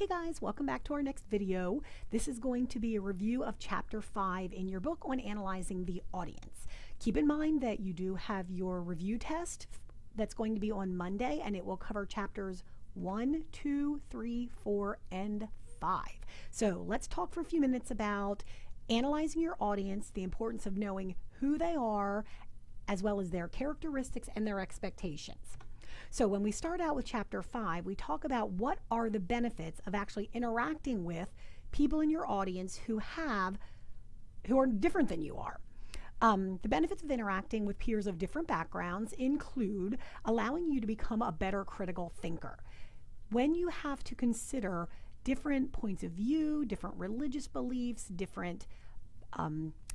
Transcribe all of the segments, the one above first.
Hey guys, welcome back to our next video. This is going to be a review of Chapter 5 in your book on analyzing the audience. Keep in mind that you do have your review test that's going to be on Monday, and it will cover chapters 1, 2, 3, 4, and 5. So let's talk for a few minutes about analyzing your audience, the importance of knowing who they are, as well as their characteristics and their expectations. So when we start out with Chapter 5, we talk about what are the benefits of actually interacting with people in your audience who are different than you are. The benefits of interacting with peers of different backgrounds include allowing you to become a better critical thinker. When you have to consider different points of view, different religious beliefs, different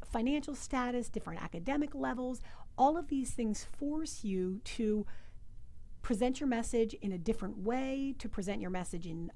financial status, different academic levels, all of these things force you to present your message in a different way, to present your message in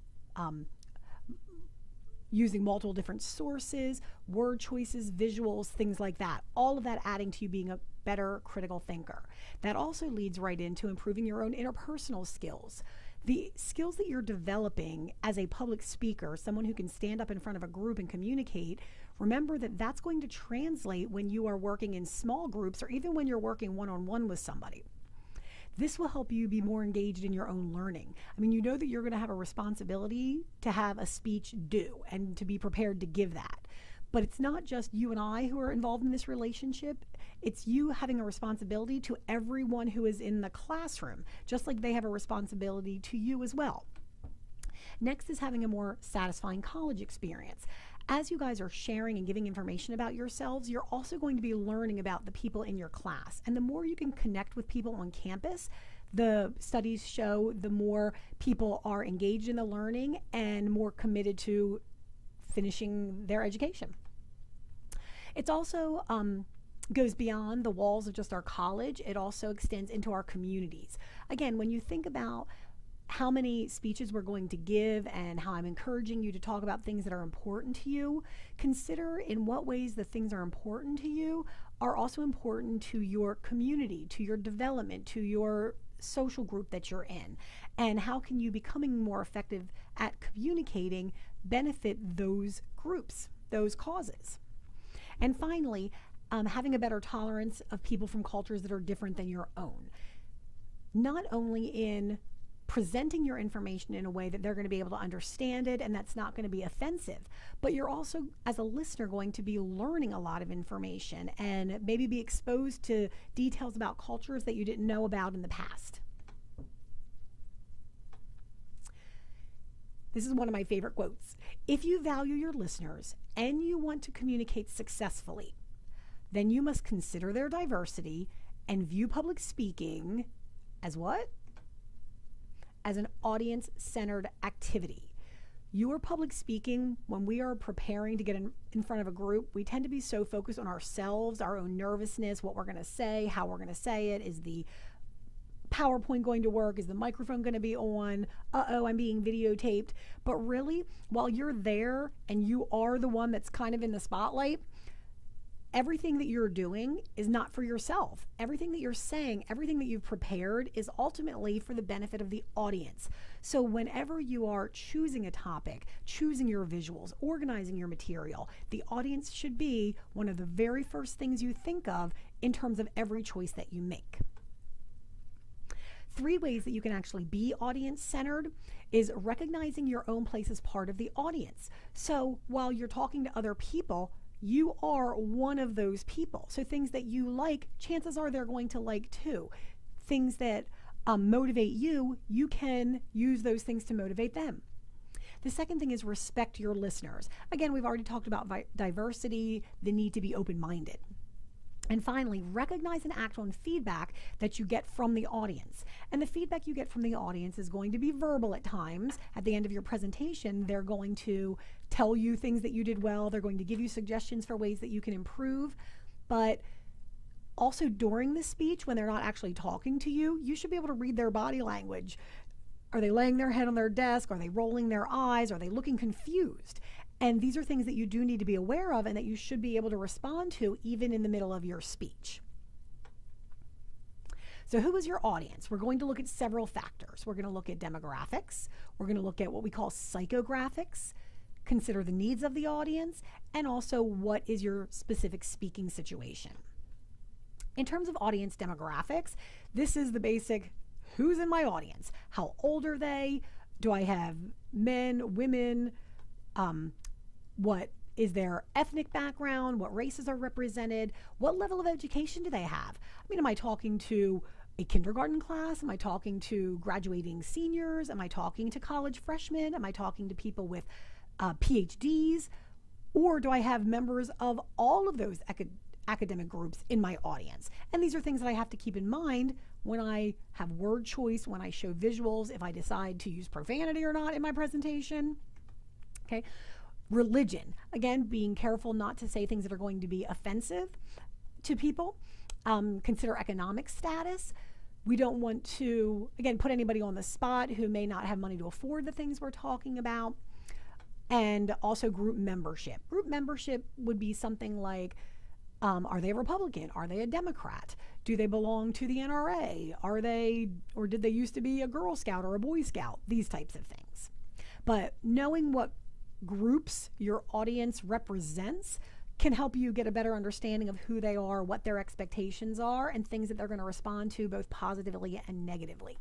using multiple different sources, word choices, visuals, things like that. All of that adding to you being a better critical thinker. That also leads right into improving your own interpersonal skills. The skills that you're developing as a public speaker, someone who can stand up in front of a group and communicate, remember that that's going to translate when you are working in small groups or even when you're working one-on-one with somebody. This will help you be more engaged in your own learning. I mean, you know that you're going to have a responsibility to have a speech due and to be prepared to give that. But it's not just you and I who are involved in this relationship. It's you having a responsibility to everyone who is in the classroom, just like they have a responsibility to you as well. Next is having a more satisfying college experience. As you guys are sharing and giving information about yourselves, you're also going to be learning about the people in your class. And the more you can connect with people on campus, the studies show the more people are engaged in the learning and more committed to finishing their education. It's also goes beyond the walls of just our college. It also extends into our communities. Again, when you think about how many speeches we're going to give and how I'm encouraging you to talk about things that are important to you, consider in what ways the things are important to you are also important to your community, to your development, to your social group that you're in. And how can you, becoming more effective at communicating, benefit those groups, those causes? And finally, having a better tolerance of people from cultures that are different than your own. Not only in presenting your information in a way that they're going to be able to understand it and that's not going to be offensive, but you're also, as a listener, going to be learning a lot of information and maybe be exposed to details about cultures that you didn't know about in the past. This is one of my favorite quotes. If you value your listeners and you want to communicate successfully, then you must consider their diversity and view public speaking as what? As an audience-centered activity. Your public speaking, when we are preparing to get in front of a group, we tend to be so focused on ourselves, our own nervousness, what we're going to say, how we're going to say it. Is the PowerPoint going to work? Is the microphone going to be on? Uh-oh, I'm being videotaped. But really, while you're there and you are the one that's kind of in the spotlight, everything that you're doing is not for yourself. Everything that you're saying, everything that you've prepared is ultimately for the benefit of the audience. So whenever you are choosing a topic, choosing your visuals, organizing your material, the audience should be one of the very first things you think of in terms of every choice that you make. 3 ways that you can actually be audience-centered is recognizing your own place as part of the audience. So while you're talking to other people, you are one of those people. So things that you like, chances are they're going to like too. Things that motivate you, you can use those things to motivate them. The second thing is respect your listeners. Again, we've already talked about diversity, the need to be open-minded. And finally, recognize and act on feedback that you get from the audience. And the feedback you get from the audience is going to be verbal at times. At the end of your presentation, they're going to tell you things that you did well. They're going to give you suggestions for ways that you can improve. But also during the speech, when they're not actually talking to you, you should be able to read their body language. Are they laying their head on their desk? Are they rolling their eyes? Are they looking confused? And these are things that you do need to be aware of and that you should be able to respond to even in the middle of your speech. So who is your audience? We're going to look at several factors. We're going to look at demographics. We're going to look at what we call psychographics, consider the needs of the audience, and also what is your specific speaking situation. In terms of audience demographics, this is the basic who's in my audience. How old are they? Do I have men, women? What is their ethnic background? What races are represented? What level of education do they have? I mean, am I talking to a kindergarten class? Am I talking to graduating seniors? Am I talking to college freshmen? Am I talking to people with PhDs? Or do I have members of all of those academic groups in my audience? And these are things that I have to keep in mind when I have word choice, when I show visuals, if I decide to use profanity or not in my presentation. Okay. Religion, again, being careful not to say things that are going to be offensive to people. Consider economic status. We don't want to, again, put anybody on the spot who may not have money to afford the things we're talking about. And also group membership. Group membership would be something like, are they a Republican? Are they a Democrat? Do they belong to the NRA? Or did they used to be a Girl Scout or a Boy Scout? These types of things. But knowing what groups your audience represents can help you get a better understanding of who they are, what their expectations are, and things that they're going to respond to both positively and negatively.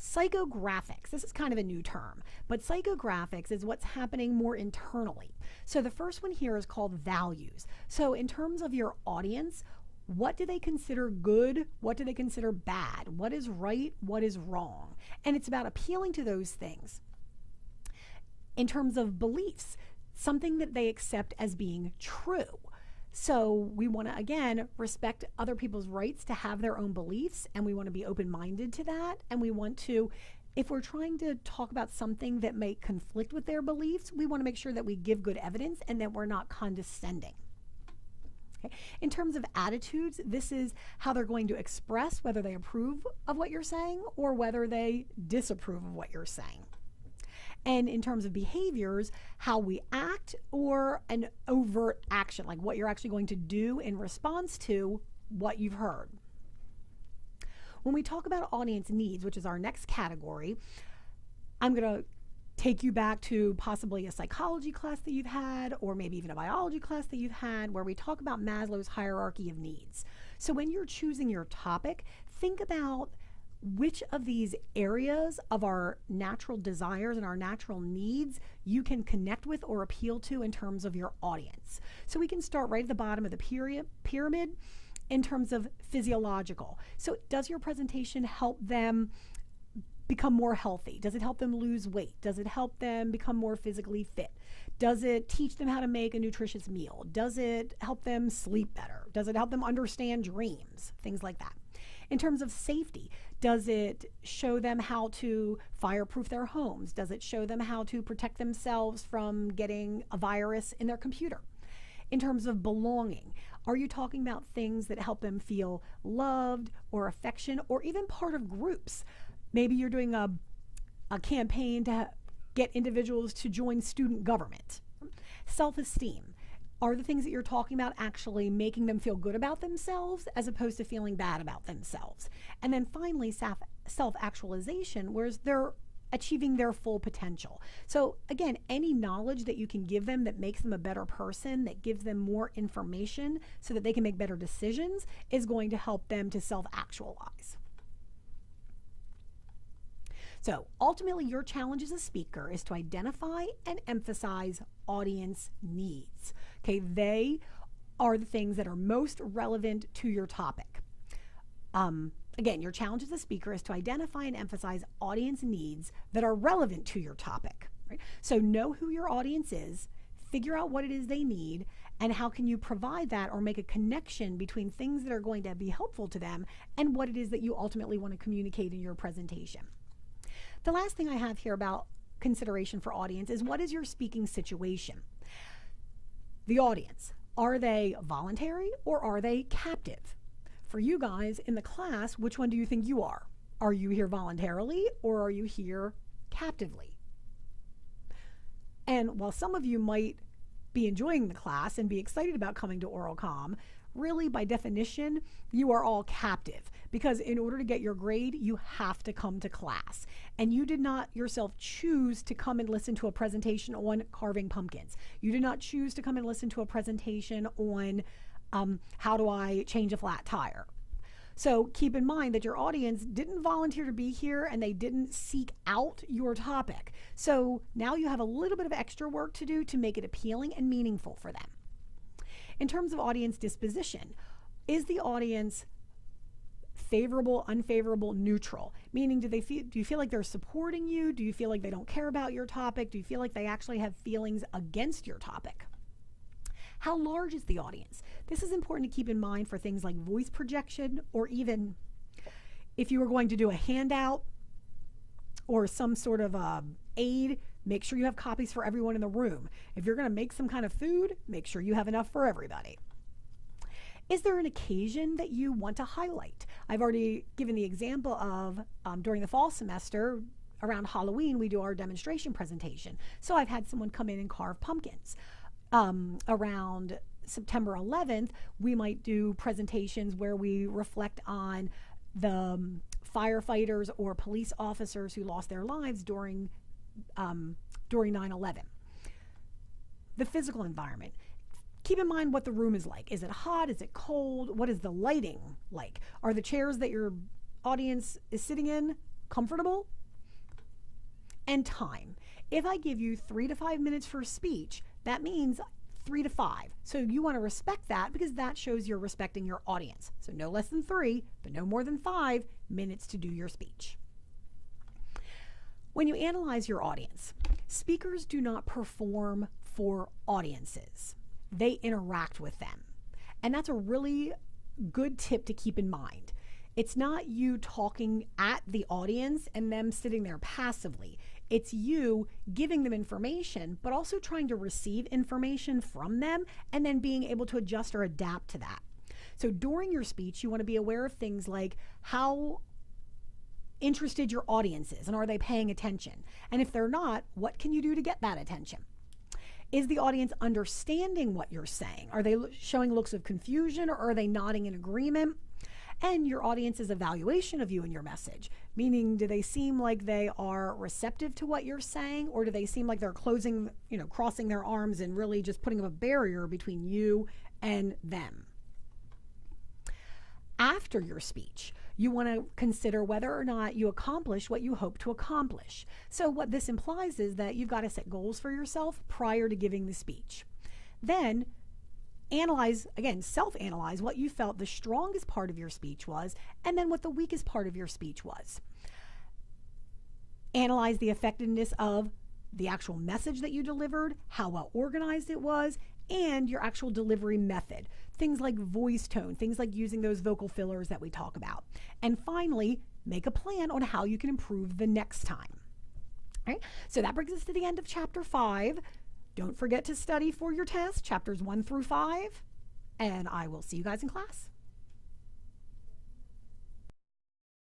Psychographics, this is kind of a new term, but psychographics is what's happening more internally. So the first one here is called values. So in terms of your audience, what do they consider good? What do they consider bad? What is right? What is wrong? And it's about appealing to those things. In terms of beliefs, something that they accept as being true. So we want to, again, respect other people's rights to have their own beliefs, and we want to be open-minded to that. And we want to, if we're trying to talk about something that may conflict with their beliefs, we want to make sure that we give good evidence and that we're not condescending. Okay. In terms of attitudes, this is how they're going to express whether they approve of what you're saying or whether they disapprove of what you're saying. And in terms of behaviors, how we act or an overt action, like what you're actually going to do in response to what you've heard. When we talk about audience needs, which is our next category, I'm going to take you back to possibly a psychology class that you've had, or maybe even a biology class that you've had, where we talk about Maslow's hierarchy of needs. So when you're choosing your topic, think about which of these areas of our natural desires and our natural needs you can connect with or appeal to in terms of your audience. So we can start right at the bottom of the pyramid in terms of physiological. So does your presentation help them become more healthy? Does it help them lose weight? Does it help them become more physically fit? Does it teach them how to make a nutritious meal? Does it help them sleep better? Does it help them understand dreams? Things like that. In terms of safety, does it show them how to fireproof their homes? Does it show them how to protect themselves from getting a virus in their computer? In terms of belonging, are you talking about things that help them feel loved or affection or even part of groups? Maybe you're doing a campaign to get individuals to join student government. Self-esteem. Are the things that you're talking about actually making them feel good about themselves as opposed to feeling bad about themselves? And then finally, self-actualization, where they're achieving their full potential. So again, any knowledge that you can give them that makes them a better person, that gives them more information so that they can make better decisions, is going to help them to self-actualize. So ultimately, your challenge as a speaker is to identify and emphasize audience needs. Okay, they are the things that are most relevant to your topic. Again, your challenge as a speaker is to identify and emphasize audience needs that are relevant to your topic. Right? So know who your audience is, figure out what it is they need, and how can you provide that or make a connection between things that are going to be helpful to them and what it is that you ultimately want to communicate in your presentation. The last thing I have here about consideration for audience is, what is your speaking situation? The audience, are they voluntary or are they captive? For you guys in the class, which one do you think you are? Are you here voluntarily or are you here captively? And while some of you might be enjoying the class and be excited about coming to Oral Com, really by definition, you are all captive, because in order to get your grade, you have to come to class. And you did not yourself choose to come and listen to a presentation on carving pumpkins. You did not choose to come and listen to a presentation on how do I change a flat tire. So keep in mind that your audience didn't volunteer to be here and they didn't seek out your topic. So now you have a little bit of extra work to do to make it appealing and meaningful for them. In terms of audience disposition, is the audience favorable, unfavorable, neutral? Meaning, do you feel like they're supporting you? Do you feel like they don't care about your topic? Do you feel like they actually have feelings against your topic? How large is the audience? This is important to keep in mind for things like voice projection, or even if you were going to do a handout or some sort of aid, make sure you have copies for everyone in the room. If you're going to make some kind of food, make sure you have enough for everybody. Is there an occasion that you want to highlight? I've already given the example of during the fall semester, around Halloween, we do our demonstration presentation. So I've had someone come in and carve pumpkins. Around September 11th, we might do presentations where we reflect on the firefighters or police officers who lost their lives during 9/11. The physical environment. Keep in mind what the room is like. Is it hot? Is it cold? What is the lighting like? Are the chairs that your audience is sitting in comfortable? And time. If I give you 3 to 5 minutes for speech, that means 3 to 5. So you want to respect that, because that shows you're respecting your audience. So no less than 3, but no more than 5 minutes to do your speech. When you analyze your audience, speakers do not perform for audiences. They interact with them. And that's a really good tip to keep in mind. It's not you talking at the audience and them sitting there passively. It's you giving them information, but also trying to receive information from them and then being able to adjust or adapt to that. So during your speech, you want to be aware of things like how interested your audience is and are they paying attention? And if they're not, what can you do to get that attention? Is the audience understanding what you're saying? Are they showing looks of confusion, or are they nodding in agreement? And your audience's evaluation of you and your message, meaning, do they seem like they are receptive to what you're saying, or do they seem like they're crossing their arms and really just putting up a barrier between you and them? After your speech, you want to consider whether or not you accomplish what you hope to accomplish. So what this implies is that you've got to set goals for yourself prior to giving the speech. Then analyze, again, self-analyze what you felt the strongest part of your speech was, and then what the weakest part of your speech was. Analyze the effectiveness of the actual message that you delivered, how well organized it was, and your actual delivery method. Things like voice tone, things like using those vocal fillers that we talk about. And finally, make a plan on how you can improve the next time. All right, so that brings us to the end of Chapter 5. Don't forget to study for your test, Chapters 1 through 5, and I will see you guys in class.